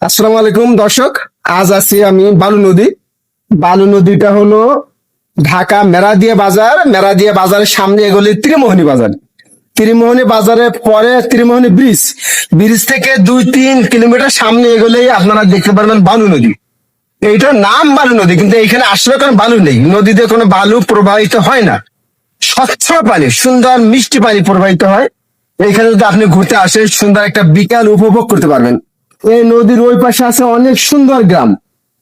আসসালামু আলাইকুম দর্শক। আজ আছি আমি বালু নদী। বালু নদীটা হলো ঢাকা মেরাদিয়া বাজার। মেরাদিয়া বাজারের সামনে এগোলে ত্রিমোহনী বাজার। ত্রিমোহনী বাজারের পরে ত্রিমোহনী ব্রিজ। ব্রিজ থেকে 2-3 কিলোমিটার সামনে এগোলেই আপনারা দেখতে পারবেন বালু নদী। এইটার নাম বালু নদী, কিন্তু এইখানে আসলে কোনো বালু নেই। নদীতে কোনো বালু প্রবাহিত হয় না। স্বচ্ছ পানি, সুন্দর মিষ্টি পানি প্রবাহিত হয়। এইখানে যদি আপনি ঘুরতে আসেন, সুন্দর একটা বিকাল উপভোগ করতে পারবেন। এই নদীর ওই পাশে আছে অনেক সুন্দর গ্রাম,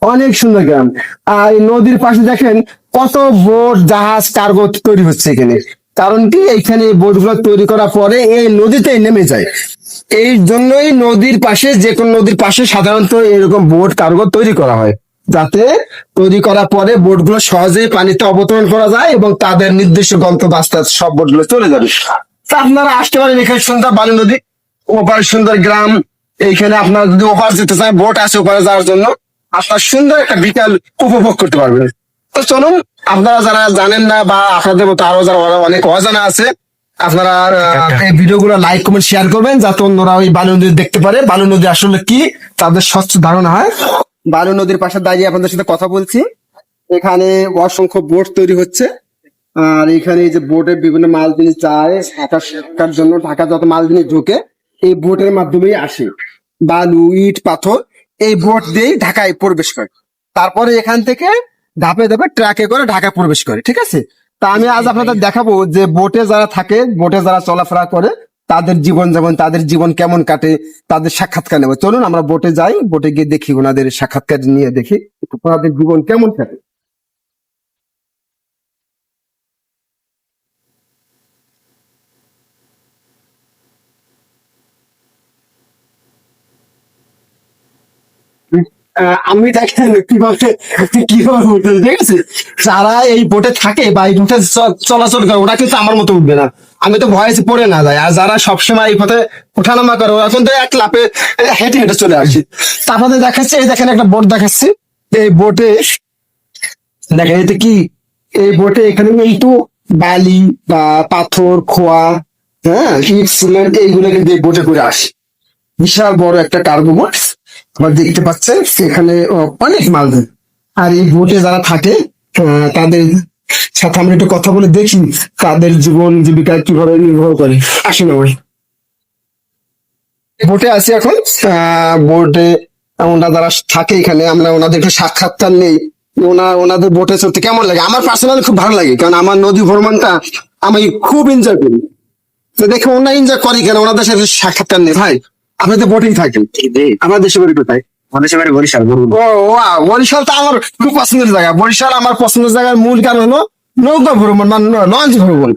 অনেক সুন্দর গ্রাম। আর এই নদীর পাশে দেখেন কত বোট, জাহাজ, কার্গো তৈরি হচ্ছে এখানে। কারণ কি, এইখানে বোট গুলো তৈরি করার পরে এই নদীতেই নেমে যায়। এই জন্যই নদীর পাশে, যে কোনো নদীর পাশে সাধারণত এরকম বোট, কার্গো তৈরি করা হয়, যাতে তৈরি করার পরে বোট গুলো সহজেই পানিতে অবতরণ করা যায় এবং তাদের নির্দিষ্ট গন্তব্যে আস্তে আস্তে সব বোট গুলো চলে যাবে। তা আপনারা আসতে পারেন, এখানে সুন্দর বালু নদী, ওপার সুন্দর গ্রাম। এইখানে আপনারা যদি ওপার যেতে চান, বোট আছে ওপারে যাওয়ার জন্য, আপনার সুন্দর একটা বিকাল উপভোগ করতে পারবেন। তো চলুন, আপনারা যারা জানেন না বা আপনাদের মতো আরো যারা অনেক অজানা আছে, আপনারা এই ভিডিও গুলো লাইক, কমেন্ট, শেয়ার করবেন, যাতে অন্যরা ওই বালু নদী দেখতে পারে, বালু নদী আসলে কি তাদের স্বচ্ছ ধারণা হয়। বালু নদীর পাশে দাঁড়িয়ে আপনাদের সাথে কথা বলছি। এখানে অসংখ্য বোট তৈরি হচ্ছে। আর এখানে এই যে বোটের বিভিন্ন মাল জিনিস যায় ঢাকার জন্য, ঢাকা যত মাল জিনিস ঢোকে এই বোটের মাধ্যমেই আসে। বালু, ইট, পাথর এই বোট দিয়েই ঢাকায় প্রবেশ করে। তারপরে এখান থেকে ধাপে ধাপে ট্রাকে করে ঢাকা প্রবেশ করে। ঠিক আছে, তা আমি আজ আপনাদের দেখাবো যে বোটে যারা থাকে, বোটে যারা চলাফেরা করে, তাদের জীবন যেমন, তাদের জীবন কেমন কাটে, তাদের সাক্ষাৎকার নেবো। চলুন আমরা বোটে যাই, বোটে গিয়ে দেখি, ওনাদের সাক্ষাৎকার নিয়ে দেখি ওনাদের জীবন কেমন কাটে। আমি দেখেন কিভাবে কিভাবে উঠবে, ঠিক আছে। যারা এই বোটে থাকে বা এই বোটে চলাচল করে, ওরা কিন্তু আমার মতো উঠবে না। আমি তো ভয়ে পড়ে না যায়। আর যারা সবসময় এই পথে ওঠানামা করে, ওরা কিন্তু এক লাফে হেঁটে হেঁটে চলে আসে। তা আপনাদের দেখাচ্ছে, এই দেখেন একটা বোট দেখাচ্ছি। এই বোটে দেখেন, এতে কি, এই বোটে এখানে কিন্তু বালি বা পাথর, খোয়া, হ্যাঁ, ইট, সিমেন্ট এইগুলো কিন্তু এই বোটে করে আসে। বিশাল বড় একটা কার্গো বোট আবার দেখতে পাচ্ছেন। এখানে অনেক মাল দেয়। আর এই বোটে যারা থাকে, তাদের সাথে আমরা একটু কথা বলে দেখি তাদের জীবন জীবিকা কিভাবে নির্ভর করে। আসুন ভাই, বোটে আছি এখন। বোটে ওনারা যারা থাকে এখানে, আমরা ওনাদের একটু সাক্ষাৎকার নেই। ওনাদের বোটে চড়তে কেমন লাগে? আমার পার্সোনালি খুব ভালো লাগে, কারণ আমার নদী ভ্রমণটা আমি খুব এনজয় করি। তো দেখে ওনারা এনজয় করে কেন, ওনাদের সাথে সাক্ষাৎকার নেই। ভাই, আপনি তো বোটিং থাকেন, আমার দেশে বাড়ি কোথায়? আমাদের সবাই বরিশাল বরগুনা। ও ওয়াও, বরিশাল তো আমার খুব পছন্দের জায়গা। বরিশাল আমার পছন্দের জায়গার মূল কারণ হলো নৌকা ভ্রমণ, মানে লঞ্চ ভ্রমণ।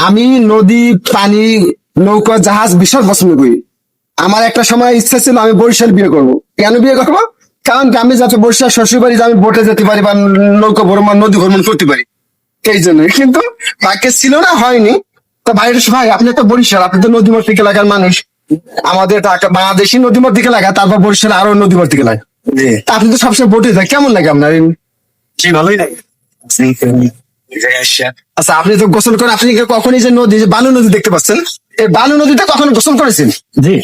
আমি নদী, পানি, নৌকা, জাহাজ ভীষণ পছন্দ করি। আমার একটা সময় ইচ্ছা ছিল আমি বরিশাল বিয়ে করবো। কেন বিয়ে করবো? কারণ কি, আমি যাতে বরিশাল শ্বশুর বাড়ি আমি বোটে যেতে পারি বা নৌকা ভ্রমণ, নদী ভ্রমণ করতে পারি, এই জন্য। কিন্তু ভাগ্যে ছিল না, হয়নি। তো ভাই, আপনি তো বরিশাল, আপনি তো নদীমাতৃক এলাকার মানুষ। আমাদের ঢাকা বাংলাদেশি নদীমাতৃক এলাকা, তারপর বরিশাল আরো নদীমাতৃক এলাকা। তা আপনি তো সবসময় বোটে যায়, কেমন লাগে আপনার? জি, ভালোই লাগে। এই জায়গায় আসছে। আচ্ছা, আপনি তো গোসল করেন, আপনি কি কখনই যে নদী, যে বালু নদী দেখতে পাচ্ছেন, এই বালু নদীতে কখনো গোসল করেছেন? জি,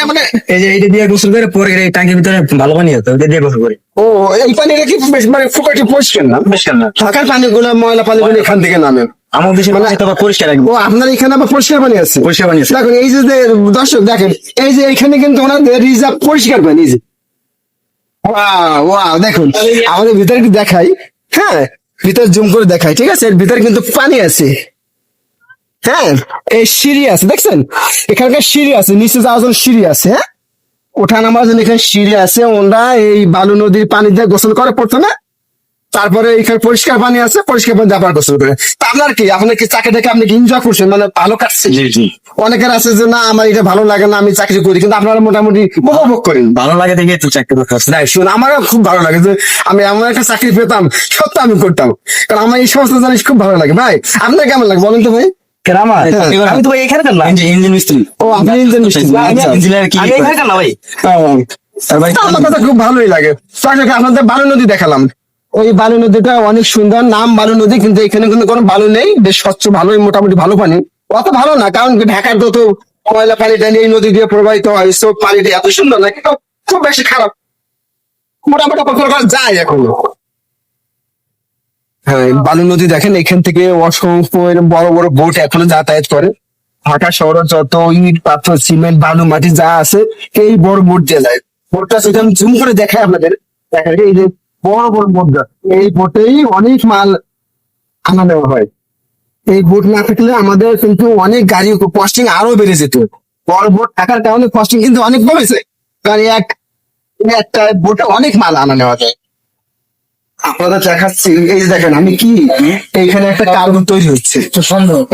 মানে এই যে এইটা দিয়ে গোসল করে, পরে এই টাঙ্কির ভিতরে ভালো পানি হতো, ওইটা দিয়ে গোসল করি। ও, এই পানিটা কি মানে ফুকাটি পরিষ্কার না? পরিষ্কার না, ঢাকার পানিগুলো, ময়লা পানিগুলো এখান থেকে নামে। আমার দেশে মানে পানি তো আবার পরিষ্কার একদম। ও, আপনার এখানে আবার পরিষ্কার পানি আছে? পরিষ্কার পানি আছে। দেখুন, এই যে দর্শক দেখেন, এই যে এখানে কিন্তু ওনাদের রিজার্ভ পরিষ্কার পানি। এই যে ওয়াও, দেখুন আমাদের ভিতরে একটু দেখাই। হ্যাঁ, ভিতরে জুম করে দেখাই, ঠিক আছে। এর ভিতরে কিন্তু পানি আছে। হ্যাঁ, এই সিঁড়ি আছে, দেখছেন? এখানকার সিঁড়ি আছে, নিচে যাওয়ার জন্য সিঁড়ি আছে। হ্যাঁ, ওঠা নামার জন্য এখানে সিঁড়ি আছে। ওরা এই বালু নদীর পানি দিয়ে গোসল করে প্রথমে, তারপরে এখানে পরিষ্কার পানি আছে, পরিষ্কার পানি দিয়ে আবার গোসল করে। তা আপনার কি চাকরি দেখে আপনি কি এনজয় করছেন, মানে ভালো কাটছে? জি জি, অনেকের আছে যে না, আমার এটা ভালো লাগে না, আমি চাকরি করি, কিন্তু আপনারা মোটামুটি উপভোগ করেন। ভালো লাগে দেখে তো চাকরি করতে। তাই শুন, আমারও খুব ভালো লাগে যে আমি এমন একটা চাকরি পেতাম, সত্য আমি করতাম, কারণ আমার এই সমস্ত জিনিস খুব ভালো লাগে। ভাই, আপনার কেমন লাগে বলেন তো ভাই? আমার হ্যাঁ। আমি তো ভাই এখানে করলাম, ইঞ্জিন মিস্ত্রি। ও, আপনি ইঞ্জিন মিস্ত্রি? আচ্ছা। ইঞ্জিনিয়ার কি আমি এখানে করলাম ভাই। আর ভাই, আমার কথা খুব ভালোই লাগে। তাহলে আপনাদের বালু নদী দেখালাম। ওই বালু নদীটা অনেক সুন্দর, নাম বালু নদী, কিন্তু এখানে কিন্তু কোনো বালু নেই। বেশ স্বচ্ছ, ভালোই, মোটামুটি ভালো পানি। অত ভালো না, কারণ ঢাকার তো ময়লা পানিটা এই নদী দিয়ে প্রবাহিত হয়, সব পানিটা এত সুন্দর না, কিন্তু খুব বেশি খারাপ, মোটামুটি কখনো কখনো যায় এখনো। হ্যাঁ, বালু নদী দেখেন, এখান থেকে অসংখ্য এরকম বড় বড় বোট এখনো যাতায়াত করে। ঢাকা শহরে যত ইট পাথর সিমেন্ট বালু মাটি যা আছে এই বড় বোট দিয়ে যায়। বোটটা যদি আমি জুম করে দেখাই আপনাদের, দেখেন এই যে বড় বড় বোট, এই বোটেই অনেক মাল আনা নেওয়া হয়। এই বোট না থাকলে আমাদের কিন্তু অনেক গাড়ি কস্টিং আরো বেড়ে যেত। বড় বোট থাকার কারণে কস্টিং কিন্তু অনেক কমেছে, কারণ একটা বোটে অনেক মাল আনা নেওয়া যায়। আপনাদের দেখাচ্ছি, এই যে দেখেন আমি কি, এইখানে একটা কার্গো তৈরি হচ্ছে,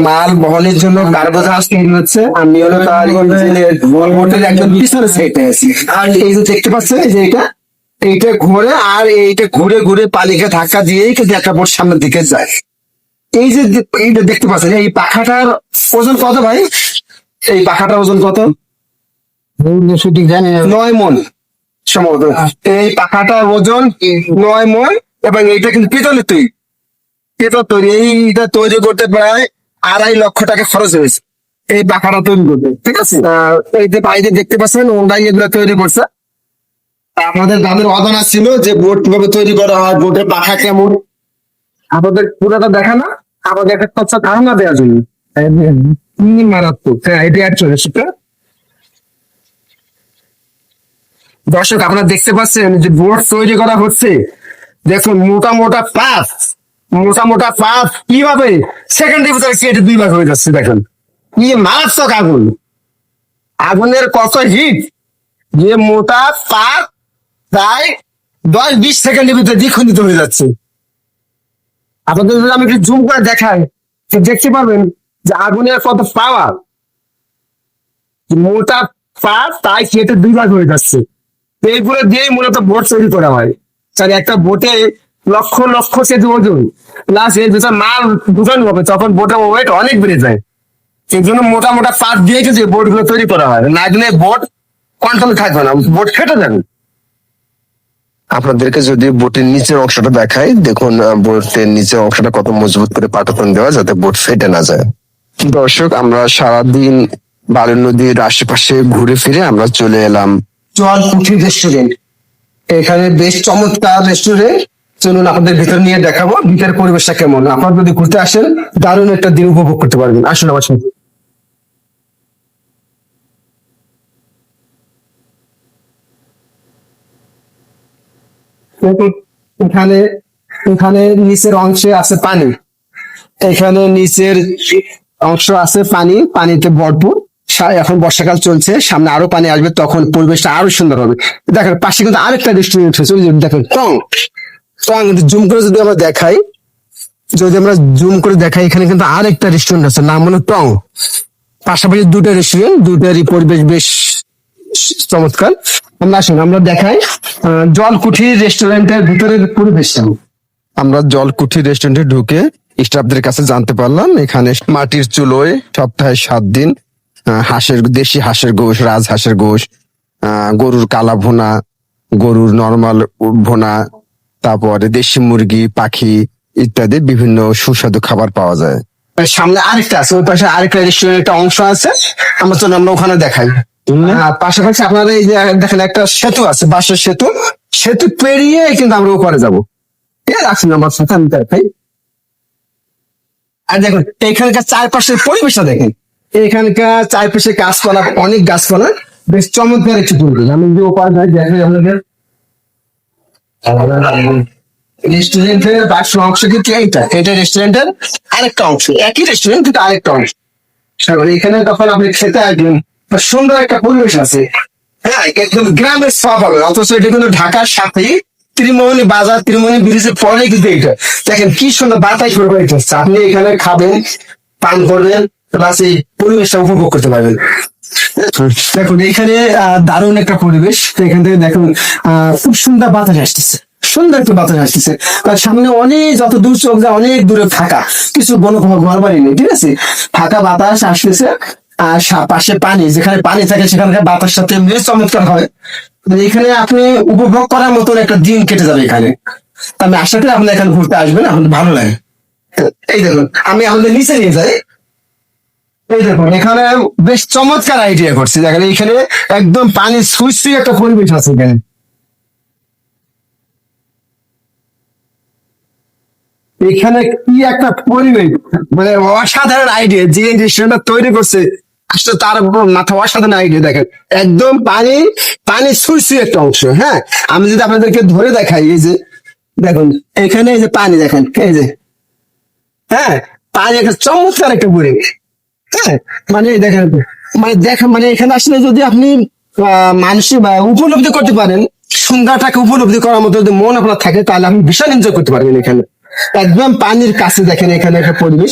মাল বহনের জন্য কার্গো জাহাজ তৈরি হচ্ছে। আমি হলো তার ইঞ্জিনের বোটের একদম পিছনে সাইডে আছি। আর এই যে দেখতে পাচ্ছেন, এই যে এইটা ঘুরে, আর এইটা ঘুরে ঘুরে পানিকে ধাক্কা দিয়েই কিন্তু একটা বোট সামনের দিকে যায়। এইটা দেখতে পাচ্ছেন, এই পাখাটার ওজন কত ভাই? এই পাখাটার ওজন কত? 9 মণ সম্ভবত। এই পাখাটার ওজন 9 মণ, এবং এইটা কিন্তু পিতলের তৈরি। পিতল তৈরি, এইটা তৈরি করতে প্রায় 2.5 লক্ষ টাকা খরচ হয়েছে এই পাখাটা তৈরি করতে, ঠিক আছে। এই যে বাইরে দেখতে পাচ্ছেন, ওরাই এগুলো তৈরি করছে। আমাদের যাদের অজানা ছিল যে বোট কিভাবে তৈরি করা হয়, বোটের পাখা কেমন, আমাদের পুরোটা দেখা না, আমাদের একটা খরচা ধারণা দেওয়ার জন্য। মারাত্মক, হ্যাঁ, এটা অ্যাকচুয়ালি সেটা। দর্শক আপনারা দেখতে পাচ্ছেন যে বোট তৈরি করা হচ্ছে, দেখুন মোটা মোটা পাত কিভাবে সেকেন্ডের ভিতরে কেটে 2 ভাগ হয়ে যাচ্ছে। দেখেন কি মারাত্মক আগুন, আগুনের কত হিট, যে মোটা পাত প্রায় 10-20 সেকেন্ডের ভিতরে দ্বিখণ্ডিত হয়ে যাচ্ছে। আপনাদের যদি আমি একটু জুম করে দেখাই, তো দেখতে পাবেন যে আগুনের কত পাওয়ার। মোটা পাত তাই কেটে 2 ভাগ হয়ে যাচ্ছে। এইগুলো দিয়েই মূলত বোট তৈরি করা হয়। তার একটা বোটে লক্ষ লক্ষ কেজি ওজন, প্লাস এর ভিতরে মাল ঢুকানো হবে, তখন বোটের ওয়েট অনেক বেড়ে যায়। সেই জন্য মোটা মোটা পাত দিয়ে যে বোট গুলো তৈরি করা হয়, না দিলে বোট কন্ট্রোল থাকবে না, বোট ফেটে যাবে। আপনাদেরকে যদি বোটের নিচের অংশটা দেখাই, দেখুন বোটের নিচের অংশটা কত মজবুত করে পাটাতন দেওয়া, যাতে বোট ফেটে না যায়। দর্শক, আমরা সারাদিন বালু নদীর আশেপাশে ঘুরে ফিরে আমরা চলে এলাম জল কুঠির রেস্টুরেন্ট। এখানে বেশ চমৎকার রেস্টুরেন্ট, চলুন আপনাদের ভিতর নিয়ে দেখাবো ভিতরের পরিবেশটা কেমন। আপনারা যদি ঘুরতে আসেন, দারুণ একটা দিন উপভোগ করতে পারবেন। আসুন আমার সাথে। দেখুন, এখানে এখানে নিচের অংশে আছে পানি, এখানে নিচের অংশ আছে পানি, পানিতে ভরপুর। এখন বর্ষাকাল চলছে, সামনে আরো পানি আসবে, তখন পরিবেশটা আরো সুন্দর হবে। দেখেন পাশে কিন্তু আরেকটা রেস্টুরেন্ট হয়েছে, ওই যে দেখেন টং টং। জুম করে যদি আমরা দেখাই, এখানে কিন্তু আরেকটা রেস্টুরেন্ট আছে, নাম হলো টং। পাশাপাশি 2টা রেস্টুরেন্ট, দুটারই পরিবেশ বেশ চমৎকার। আমরা আসুন আমরা দেখাই জলকুঠি রেস্টুরেন্টের ভিতরের পরিবেশটা। আমরা জলকুঠি রেস্টুরেন্টে ঢুকে স্টাফদের কাছে জানতে পারলাম, এখানে মাটির চুলোয় সপ্তাহে 7 দিন দেশি হাঁসের গোশ, রাজহাঁসের গোশ, গরুর কালা ভুনা, গরুর নরমাল ভুনা, তারপরে দেশি মুরগি, পাখি ইত্যাদি বিভিন্ন সুস্বাদু খাবার পাওয়া যায়। সামনে আরেকটা আছে, ওই পাশে আরেকটা রেস্টুরেন্টের অংশ আছে, আমরা ওখানে দেখাই। পাশাপাশি আপনারা এই যে দেখেন একটা সেতু আছে, বাঁশের সেতু, সেতু পেরিয়ে কিন্তু আমরা ওপারে যাবো। ঠিক আছে, আসুন আমার সাথে আমি দেখাই। আর দেখুন এখানকার চারপাশের পরিবেশটা দেখেন, এখানকার চারপাশে গাছপালা, অনেক গাছপালা, বেশ চমৎকার একটি পরিবেশ। আমি যে ওপারে যাই দেখাই আপনাদের। রেস্টুরেন্টের বাকি অংশ কিন্তু এটা রেস্টুরেন্টের আরেকটা অংশ, একই রেস্টুরেন্ট কিন্তু আরেকটা অংশ। এখানে তখন আপনি খেতে আসবেন, সুন্দর একটা পরিবেশ আছে, হ্যাঁ, একদম গ্রামের সব হবে। অথচ এটা কিন্তু ঢাকার সাথেই ত্রিমোহনী বাজার, ত্রিমোহনী ব্রিজের পরে কিন্তু এটা দেখেন কি সুন্দর বাতাস প্রবাহিত হচ্ছে। আপনি এখানে খাবেন, পান করবেন, প্লাস এই পরিবেশটা উপভোগ করতে পারবেন। দেখুন এখানে দারুণ একটা পরিবেশ। এখান থেকে দেখুন খুব সুন্দর বাতাস আসতেছে, সুন্দর একটা বাতাস আসতেছে। তার সামনে অনেক, যত দূর চোখ যায় অনেক দূরে ফাঁকা, কিছু ঘর বাড়ি নেই, ঠিক আছে, ফাঁকা বাতাস আসতেছে। আর পাশে পানি, যেখানে পানি থাকে সেখানকার বাতাস সাথে বেশ চমৎকার হয়। এখানে আপনি উপভোগ করার মতন একটা দিন কেটে যাবে এখানে। আমি আশা করি আপনি এখানে ঘুরতে আসবেন, আপনাদের ভালো লাগে। এই দেখুন আমি আমাদের নিচে নিয়ে যাই, এই দেখুন এখানে বেশ চমৎকার আইডিয়া করছে, দেখেন এখানে একদম পানি সুইসি একটা পরিবেশ আছে এখানে। এখানে কি একটা পরিবেশ, মানে অসাধারণ আইডিয়া, যে রেস্টুরেন্টটা তৈরি করছে আসলে তার মাথা অসাধারণ আইডিয়া। দেখেন একদম পানি পানি সুইসি একটা অংশ। হ্যাঁ, আমি যদি আপনাদেরকে ধরে দেখাই, এই যে দেখুন এখানে এই যে পানি দেখেন, এই যে হ্যাঁ পানি একটা চমৎকার একটা পরিবেশ। হ্যাঁ, মানে দেখেন, মানে এখানে আসলে যদি আপনি মানুষের উপলব্ধি করতে পারেন, সন্ধ্যাটাকে উপলব্ধি করার মতো যদি মন আপনার থাকে, তাহলে আপনি ভীষণ এনজয় করতে পারবেন এখানে। একদম পানির কাছে দেখেন এখানে একটা পরিবেশ,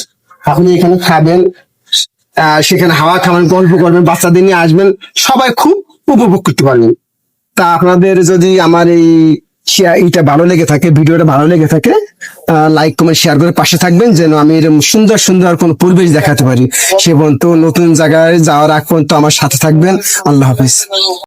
আপনি এখানে খাবেন, সেখানে হাওয়া খাবেন, গল্প করবেন, বাচ্চাদের নিয়ে আসবেন, সবাই খুব উপভোগ করতে পারবেন। তা আপনাদের যদি আমার এই এইটা ভালো লেগে থাকে, ভিডিওটা ভালো লেগে থাকে, লাইক কমেন্ট শেয়ার করে পাশে থাকবেন, যেন আমি এরকম সুন্দর সুন্দর কোন পরিবেশ দেখাতে পারি। সে পর্যন্ত নতুন জায়গায় যাওয়ার আগ পর্যন্ত আমার সাথে থাকবেন। আল্লাহ হাফিজ।